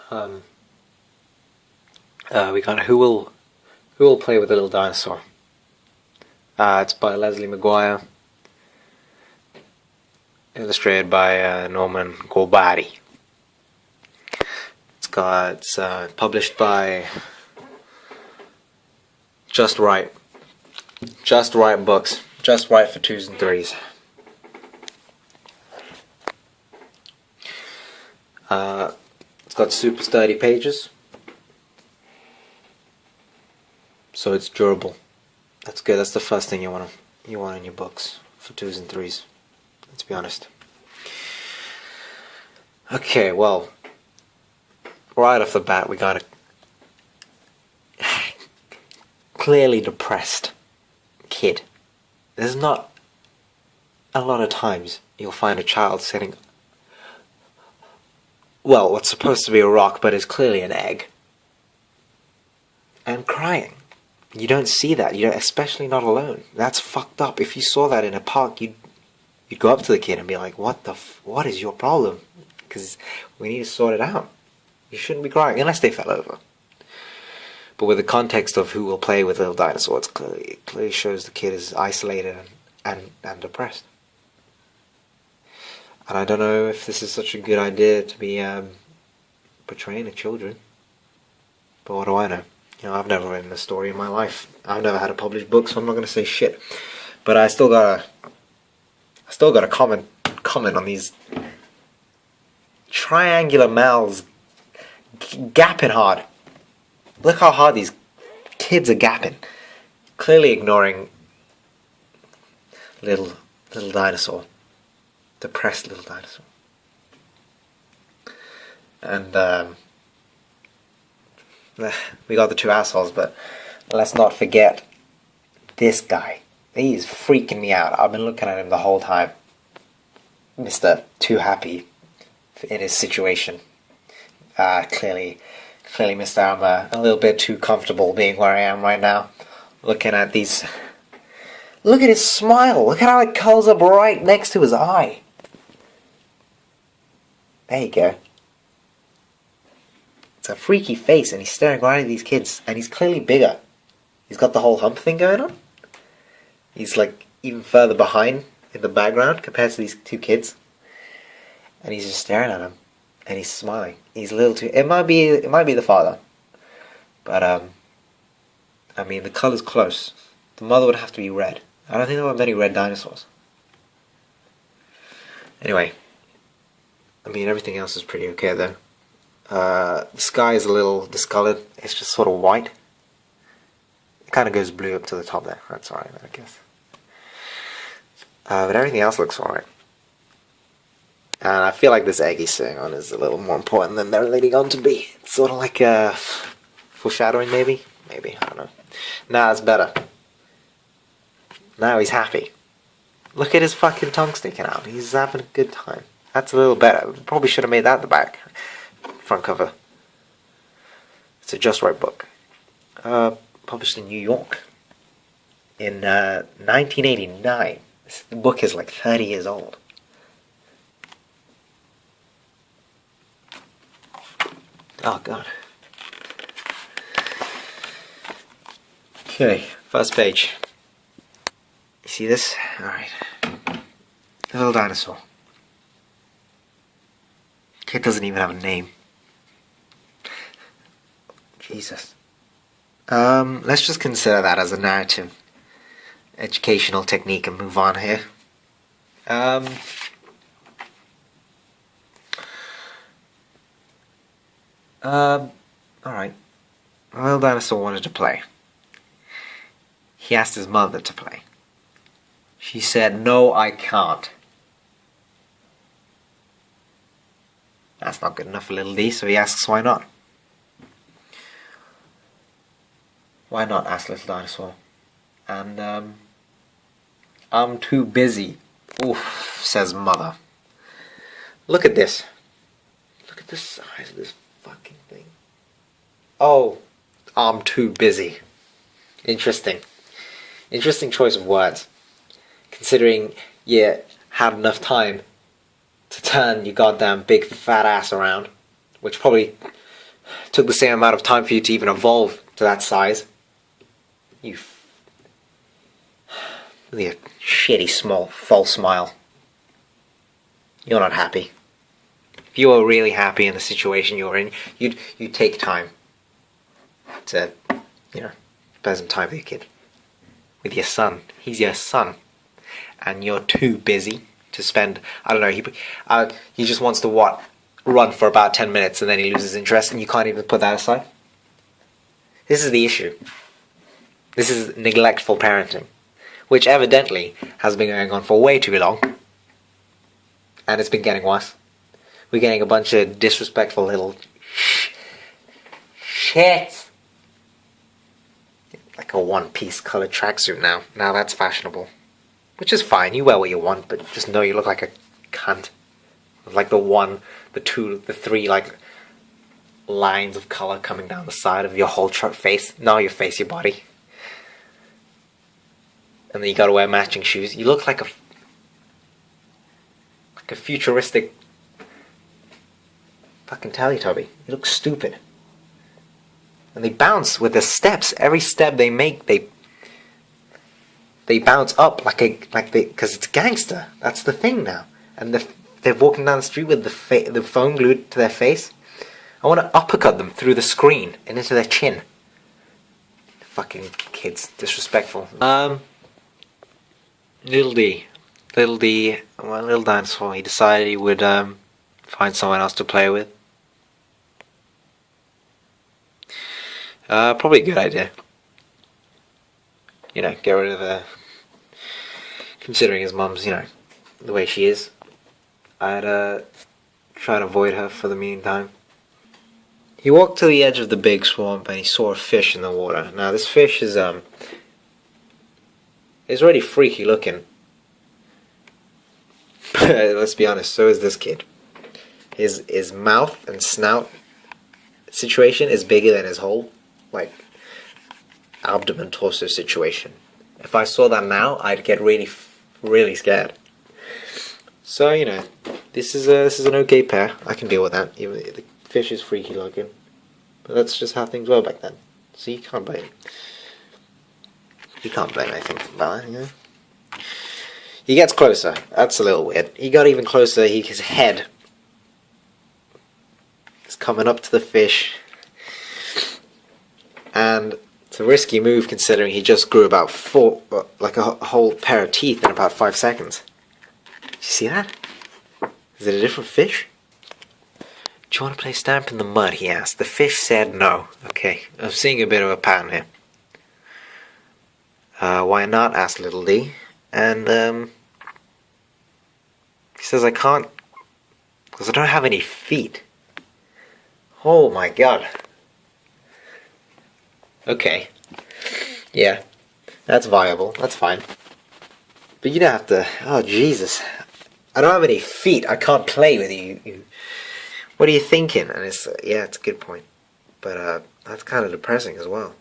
Um, we got Who Will Play with Little Dinosaur. It's by Leslie McGuire, illustrated by Norman Gorbati. It's published by Just Right Books. Just Right for 2s and 3s. It's got super sturdy pages, so it's durable. That's good. That's the first thing you want in your books for 2s and 3s. Let's be honest. Okay, well, right off the bat, we got a clearly depressed kid. There's not a lot of times you'll find a child sitting, well, what's supposed to be a rock, but is clearly an egg, and crying. You don't see that. You don't, especially not alone. That's fucked up. If you saw that in a park, you'd go up to the kid and be like, what is your problem? Because we need to sort it out. You shouldn't be crying, unless they fell over. But with the context of Who Will Play with Little Dinosaur, it clearly shows the kid is isolated and depressed. And I don't know if this is such a good idea to be portraying to children. But what do I know? You know, I've never written a story in my life. I've never had a published book, so I'm not going to say shit. But I still got a comment on these triangular mouths gapping hard. Look how hard these kids are gapping. Clearly ignoring little dinosaur. Depressed little dinosaur. And we got the two assholes, but let's not forget this guy. He's freaking me out. I've been looking at him the whole time. Mr. Too Happy in his situation. Clearly, Mr. I'm a little bit too comfortable being where I am right now. Looking at these. Look at his smile. Look at how it curls up right next to his eye. There you go. It's a freaky face, and he's staring right at these kids, and he's clearly bigger. He's got the whole hump thing going on. He's like even further behind in the background compared to these two kids, and he's just staring at them, and he's smiling. He's a little too. It might be the father, but I mean the color's close. The mother would have to be red. I don't think there were many red dinosaurs. Anyway, I mean everything else is pretty okay though. The sky is a little discolored. It's just sort of white. It kind of goes blue up to the top there. That's alright, I guess. But everything else looks alright. And I feel like this egg he's sitting on is a little more important than they're leading on to be. It's sort of like foreshadowing, maybe? Maybe, I don't know. Nah, it's better. Now he's happy. Look at his fucking tongue sticking out. He's having a good time. That's a little better. Probably should have made that the back. Front cover. It's a Just Right book. Published in New York in 1989. The book is like 30 years old. Oh god. Okay, first page. You see this? Alright. Little Dinosaur. Kid doesn't even have a name. Jesus. Let's just consider that as a narrative educational technique and move on here. Alright. Little Dinosaur wanted to play. He asked his mother to play. She said, "No, I can't." That's not good enough for Little D, so he asks why not. Why not, asked Little Dinosaur. And, I'm too busy. Oof, says Mother. Look at this. Look at the size of this fucking thing. Oh, I'm too busy. Interesting. Interesting choice of words. Considering you had enough time to turn your goddamn big fat ass around, which probably Took the same amount of time for you to even evolve to that size. You with your shitty small false smile. You're not happy. If you were really happy in the situation you're in, you'd take time to, spend some time with your kid. With your son. He's your son. And you're too busy to spend, I don't know, he just wants to run for about 10 minutes and then he loses interest and you can't even put that aside. This is the issue. This is neglectful parenting, which evidently has been going on for way too long. And it's been getting worse. We're getting a bunch of disrespectful little shit. Like a one-piece colored tracksuit now. Now that's fashionable. Which is fine, you wear what you want, but just know you look like a cunt. Like the three, like, lines of color coming down the side of your whole face. Not your face, your body. And then you gotta wear matching shoes. You look like a futuristic fucking Teletubby. You look stupid. And they bounce with the steps. Every step they make, they bounce up because it's gangster. That's the thing now. And they're walking down the street with the phone glued to their face. I want to uppercut them through the screen and into their chin. Fucking kids, disrespectful. Little Dinosaur. He decided he would find someone else to play with. Probably a good idea. Get rid of the... Considering his mum's, the way she is. I'd try and avoid her for the meantime. He walked to the edge of the big swamp and he saw a fish in the water. Now this fish is already freaky looking. Let's be honest, so is this kid. His mouth and snout situation is bigger than his whole, like, abdomen torso situation. If I saw that now, I'd get really, really scared. So, this is an okay pair. I can deal with that. Even the fish is freaky looking. But that's just how things were back then. So you can't blame anything about that, He gets closer. That's a little weird. He got even closer. His head is coming up to the fish. And it's a risky move considering he just grew about a whole pair of teeth in about 5 seconds. Did you see that? Is it a different fish? Do you want to play Stamp in the Mud, he asked. The fish said no. Okay, I'm seeing a bit of a pattern here. Why not, asked Little D. And, he says, I can't, because I don't have any feet. Oh my god. Okay. Yeah, that's viable. That's fine. But you don't have to... Oh, Jesus. I don't have any feet. I can't play with you. What are you thinking? And it's... yeah, it's a good point. But, that's kind of depressing as well.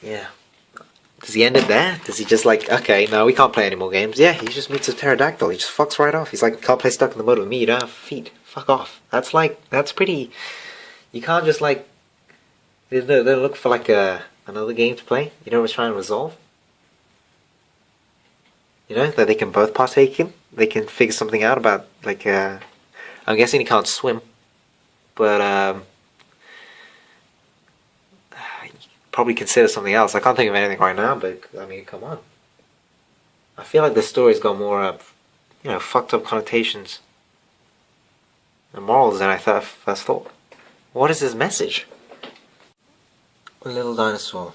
Yeah. Does he end it there? Does he just like, okay, no, we can't play any more games? Yeah, he just meets a pterodactyl. He just fucks right off. He's like, can't play Stuck in the Mud with me. You don't have feet. Fuck off. That's pretty... You can't just like... They look for like another game to play. You know what's trying to resolve? That they can both partake in? They can figure something out about, like, I'm guessing he can't swim. But, probably consider something else. I can't think of anything right now, but, I mean, come on. I feel like the story's got more, fucked up connotations and morals than I first thought. What is his message? Little Dinosaur.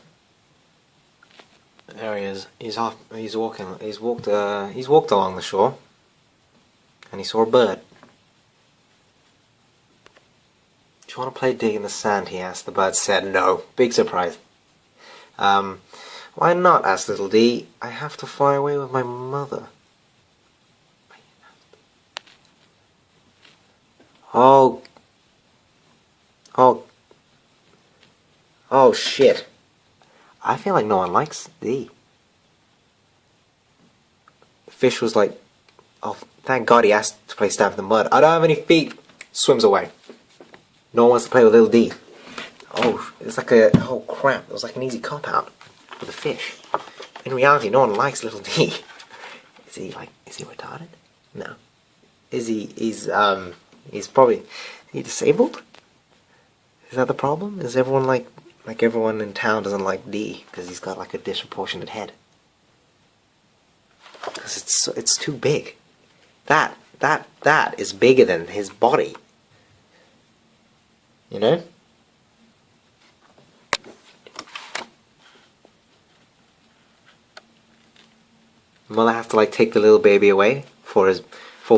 There he is. He's walked along the shore, and he saw a bird. Do you want to play dig in the sand? He asked. The bird said no. Big surprise. Why not? Asked Little D. I have to fly away with my mother. Oh shit. I feel like no one likes D. The fish was like, oh, thank God he asked to play stamp in the mud. I don't have any feet. Swims away. No one wants to play with little D. Oh, it's like a... Oh, crap. It was like an easy cop-out with a fish. In reality, no one likes little D. Is he retarded? No. He's probably... Is he disabled? Is that the problem? Is everyone like everyone in town doesn't like D because he's got like a disproportionate head? Because it's too big. That is bigger than his body. You know? Mother has to like take the little baby away for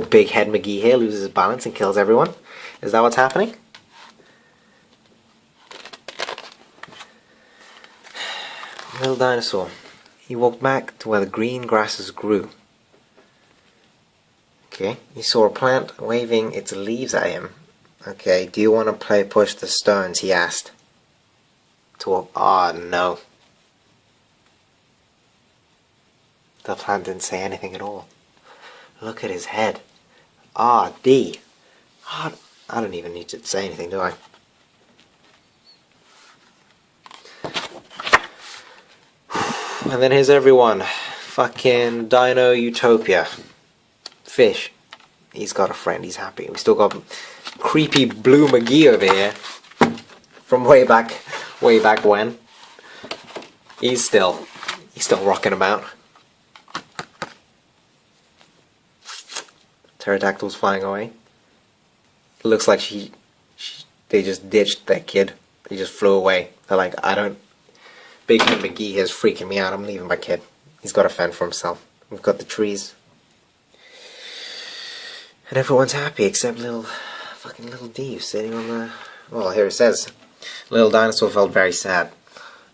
big head McGee here loses his balance and kills everyone. Is that what's happening? Little dinosaur. He walked back to where the green grasses grew. Okay, he saw a plant waving its leaves at him. Okay, do you want to play push the stones? He asked. No. The plant didn't say anything at all. Look at his head. D. I don't even need to say anything, do I? And then here's everyone. Fucking Dino Utopia. Fish. He's got a friend, he's happy. We still got creepy Blue McGee over here. From way back when. He's still rocking about. Pterodactyl's flying away. It looks like they just ditched that kid. They just flew away. They're like, Big Head McGee is freaking me out. I'm leaving my kid. He's got to fend for himself. We've got the trees. And everyone's happy except fucking little D sitting on the... Well, here it says, Little Dinosaur felt very sad.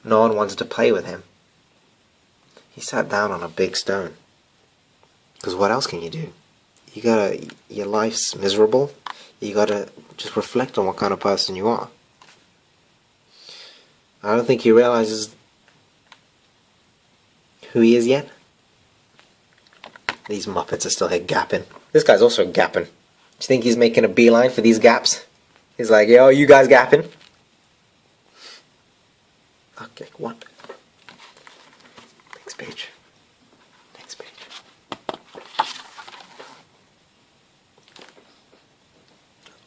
No one wanted to play with him. He sat down on a big stone. Because what else can you do? Your life's miserable. You gotta just reflect on what kind of person you are. I don't think he realizes who he is yet. These Muppets are still here gapping. This guy's also gapping. Do you think he's making a beeline for these gaps? He's like, yo, you guys gapping? Okay, what? Next page. Next page.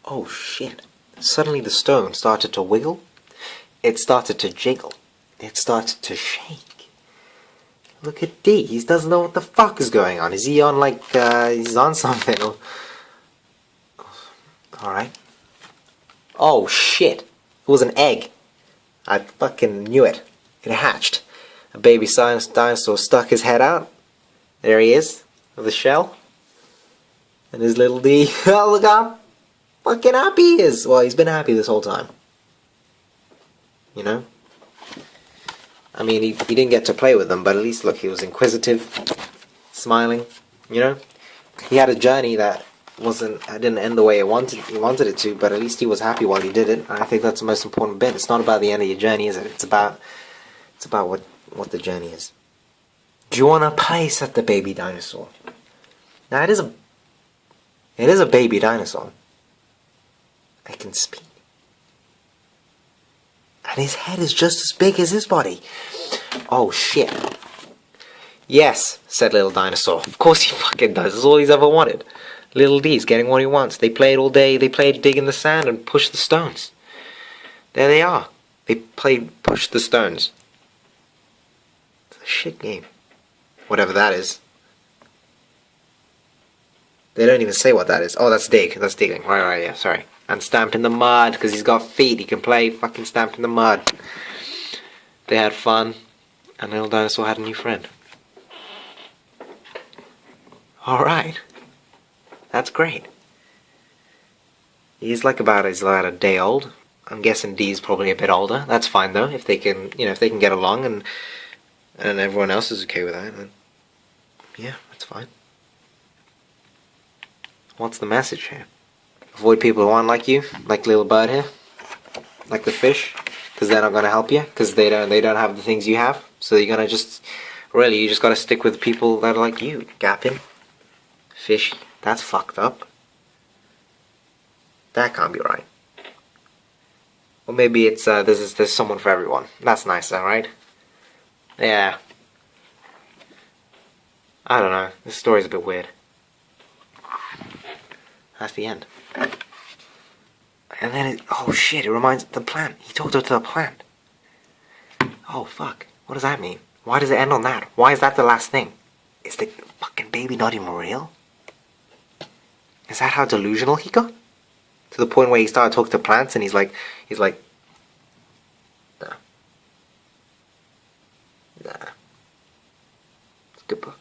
Oh shit. Suddenly the stone started to wiggle. It started to jiggle. It started to shake. Look at D. He doesn't know what the fuck is going on. Is he on like, he's on something? Alright. Oh shit. It was an egg. I fucking knew it. It hatched. A baby dinosaur stuck his head out. There he is. With the shell. And his little D. Oh, look how fucking happy he is. Well, he's been happy this whole time. You know? I mean, he didn't get to play with them, but at least, look, he was inquisitive, smiling, you know? He had a journey that didn't end the way he wanted it to, but at least he was happy while he did it, and I think that's the most important bit. It's not about the end of your journey, is it? It's about what the journey is. Do you want to play? Said the baby dinosaur. Now, it is a baby dinosaur. It can speak. And his head is just as big as his body. Oh shit. Yes, said Little Dinosaur. Of course he fucking does. That's all he's ever wanted. Little D's getting what he wants. They played all day. They played dig in the sand and push the stones. There they are. They played push the stones. It's a shit game. Whatever that is. They don't even say what that is. Oh, that's dig. That's digging. Right, yeah, sorry. And stamped in the mud, because he's got feet. He can play fucking stamped in the mud. They had fun, and Little Dinosaur had a new friend. Alright. That's great. He's about a day old. I'm guessing D's probably a bit older. That's fine though, if they can get along and everyone else is okay with that, then yeah, that's fine. What's the message here? Avoid people who aren't like you, like little bird here, like the fish, because they're not gonna help you, because they don't have the things you have. So you're gonna you just gotta stick with people that are like you. Gapping, fish. That's fucked up. That can't be right. Or maybe it's there's someone for everyone. That's nice, then, right? Yeah. I don't know. This story's a bit weird. That's the end. And then oh shit! It reminds the plant. He talked to the plant. Oh fuck! What does that mean? Why does it end on that? Why is that the last thing? Is the fucking baby not even real? Is that how delusional he got? To the point where he started talking to plants and he's like, nah. It's a good book.